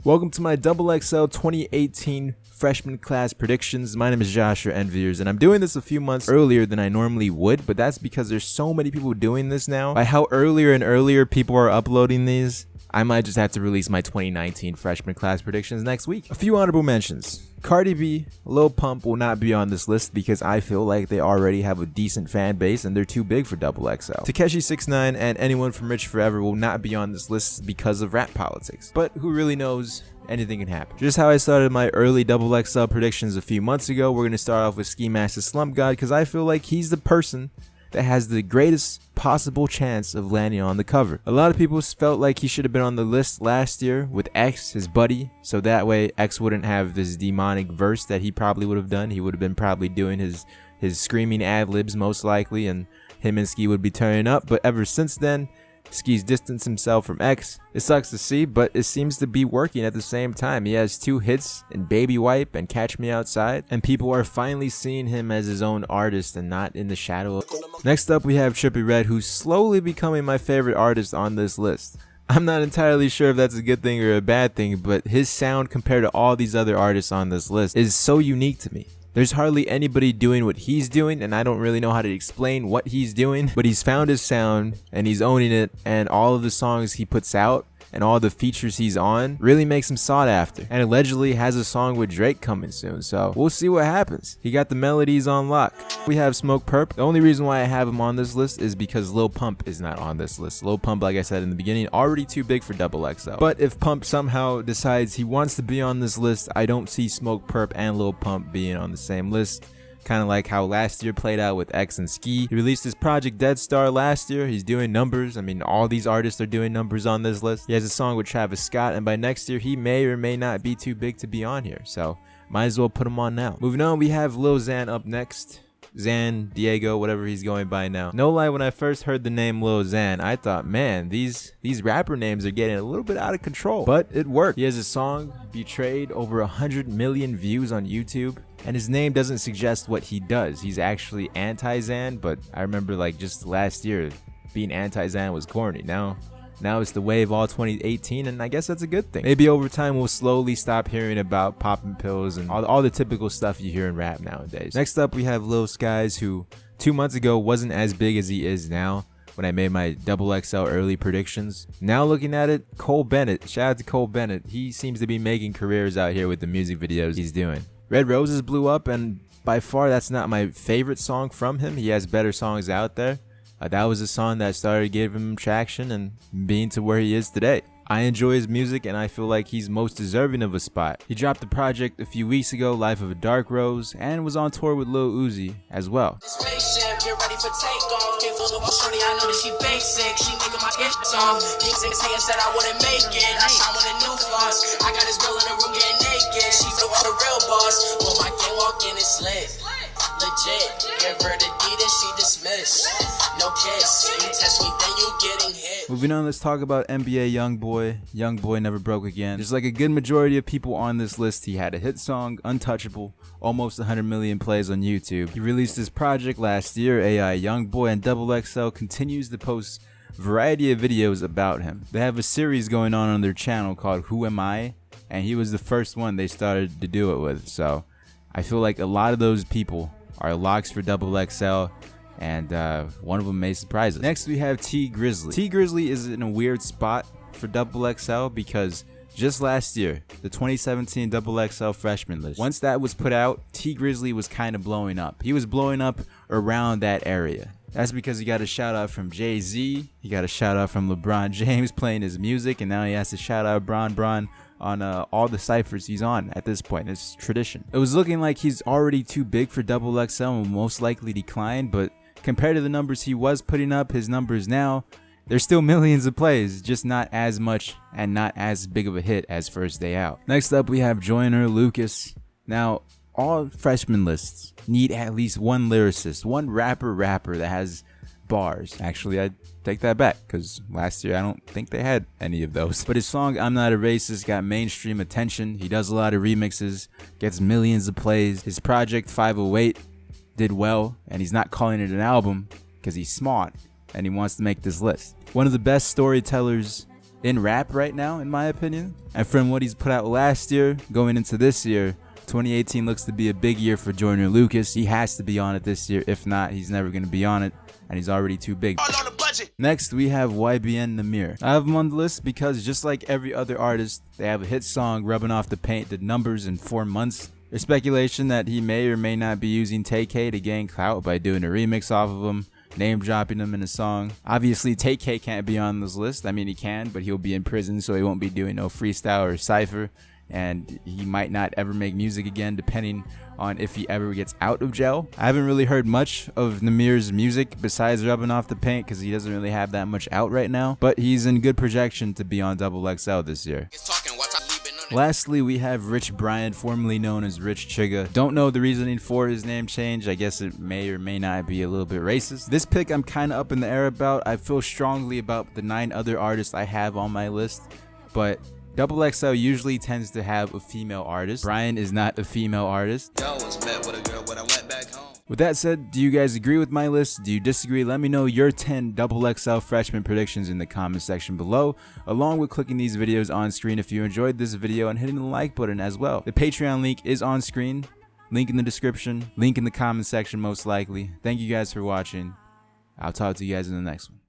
Welcome to my XXL 2018 freshman class predictions. My name is Joshua Envyerz, and I'm doing this a few months earlier than I normally would, but that's because there's so many people doing this now. By how earlier and earlier people are uploading these, I might just have to release my 2019 freshman class predictions next week. A few honorable mentions. Cardi B, Lil Pump will not be on this list because I feel like they already have a decent fan base and they're too big for XXL. Takeshi 6ix9ine and anyone from Rich Forever will not be on this list because of rap politics. But who really knows? Anything can happen. Just how I started my early XXL predictions a few months ago, we're going to start off with Mask the Slump God because I feel like he's the person that has the greatest possible chance of landing on the cover. A lot of people felt like he should have been on the list last year with X, his buddy, so that way X wouldn't have this demonic verse that he probably would have done. He would have been probably doing his screaming ad-libs most likely, and him and Ski would be turning up. But ever since then, Ski's distanced himself from X. It sucks to see, but it seems to be working at the same time. He has 2 hits in Baby Wipe and Catch Me Outside, and people are finally seeing him as his own artist and not in the shadow. Next up, we have Trippie Redd, who's slowly becoming my favorite artist on this list. I'm not entirely sure if that's a good thing or a bad thing, but his sound compared to all these other artists on this list is so unique to me. There's hardly anybody doing what he's doing, and I don't really know how to explain what he's doing, but he's found his sound and he's owning it, and all of the songs he puts out and all the features he's on really makes him sought after, and allegedly has a song with Drake coming soon, so we'll see what happens. He got the melodies on lock. We have Smokepurpp. The only reason why I have him on this list is because Lil Pump is not on this list. Lil Pump, like I said in the beginning, already too big for XXL. But if Pump somehow decides he wants to be on this list, I don't see Smokepurpp and Lil Pump being on the same list. Kind of like how last year played out with X and Ski. He released his project Dead Star last year. He's doing numbers. I mean, all these artists are doing numbers on this list. He has a song with Travis Scott, and by next year, he may or may not be too big to be on here. So, might as well put him on now. Moving on, we have Lil Xan up next. Xan, Diego, whatever he's going by now. No lie, when I first heard the name Lil Xan, I thought, man, these rapper names are getting a little bit out of control. But it worked. He has a song, Betrayed, over 100 million views on YouTube. And his name doesn't suggest what he does. He's actually anti-Xan, but I remember like just last year, being anti-Xan was corny. Now it's the wave all 2018, and I guess that's a good thing. Maybe over time we'll slowly stop hearing about popping pills and all the typical stuff you hear in rap nowadays. Next up, we have Lil Skies, who 2 months ago wasn't as big as he is now when I made my XXL early predictions. Now looking at it, Cole Bennett, shout out to Cole Bennett. He seems to be making careers out here with the music videos he's doing. Red Roses blew up, and by far that's not my favorite song from him. He has better songs out there. That was a song that started giving him traction and being to where he is today. I enjoy his music, and I feel like he's most deserving of a spot. He dropped a project a few weeks ago, Life of a Dark Rose, and was on tour with Lil Uzi as well. Spaceship, get ready for takeoff. Can't fool with shorty, I know that she basic. She making my get off. These niggas saying said I wouldn't make it. I shine with a new floss. I got this girl in the room getting naked. She flew on the real boss. When my gang walk in, it's lit. Legit. Give her the D that she dismissed. No kiss. You test me, then you getting hit. Moving on, let's talk about MBA Young Boy. Youngboy never broke again. Just like a good majority of people on this list, he had a hit song, Untouchable, almost 100 million plays on YouTube. He released his project last year, AI Young Boy, and XXL continues to post a variety of videos about him. They have a series going on their channel called Who Am I? And he was the first one they started to do it with. So I feel like a lot of those people are locks for XXL, and one of them may surprise us. Next, we have T Grizzly. T Grizzly is in a weird spot for XXL because just last year, the 2017 XXL Freshman list, once that was put out, T Grizzly was kind of blowing up. He was blowing up around that area. That's because he got a shout out from Jay-Z, he got a shout out from LeBron James playing his music, and now he has to shout out Bron on all the ciphers he's on at this point. It's tradition. It was looking like he's already too big for XXL and will most likely decline, but compared to the numbers he was putting up, his numbers now, there's still millions of plays, just not as much and not as big of a hit as First Day Out. Next up, we have Joyner Lucas. Now, all freshman lists need at least one lyricist, one rapper that has bars. Actually, I take that back, because last year I don't think they had any of those. But his song I'm Not a Racist got mainstream attention. He does a lot of remixes, gets millions of plays. His project 508 did well, and he's not calling it an album because he's smart and he wants to make this list. One of the best storytellers in rap right now, in my opinion. And from what he's put out last year, going into this year, 2018 looks to be a big year for Joyner Lucas. He has to be on it this year. If not, he's never going to be on it, and he's already too big. Next, we have YBN Nahmir. I have him on the list because just like every other artist, they have a hit song, Rubbing Off the Paint, did numbers in 4 months. There's speculation that he may or may not be using Tay-K to gain clout by doing a remix off of him, name dropping him in a song. Obviously, Tay-K can't be on this list. I mean, he can, but he'll be in prison, so he won't be doing no freestyle or cypher. And he might not ever make music again, depending on if he ever gets out of jail. I haven't really heard much of Nahmir's music besides Rubbing Off the Paint because he doesn't really have that much out right now, but he's in good projection to be on XXL this year. Lastly, we have Rich Bryant, formerly known as Rich Chigga. Don't know the reasoning for his name change. I guess it may or may not be a little bit racist. This pick I'm kind of up in the air about. I feel strongly about the 9 other artists I have on my list, but XXL usually tends to have a female artist. Bryant is not a female artist. With that said, do you guys agree with my list? Do you disagree? Let me know your 10 XXL freshman predictions in the comment section below, along with clicking these videos on screen if you enjoyed this video and hitting the like button as well. The Patreon link is on screen, link in the description, link in the comment section most likely. Thank you guys for watching. I'll talk to you guys in the next one.